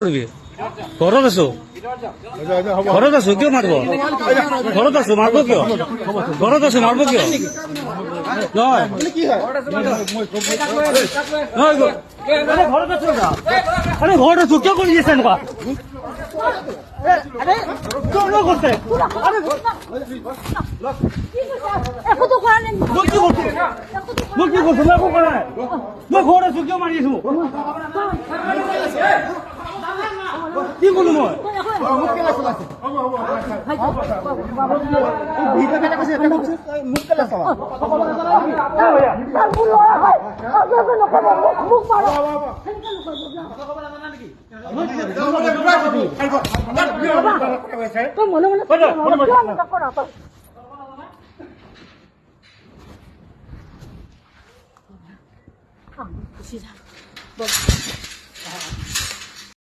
ঘৰত আছো ঘৰত আছো কিয় মাৰিব ঘৰত আছো মাৰিব কিয় ঘৰত আছো মাৰিব কিয় নহয় ঘৰত আছো আৰে ঘৰত আছো কিয় কৰি আছে এনেকুৱা কৰছে মই ঘৰত আছো কিয় মাৰি আছো কি বলো মই মনে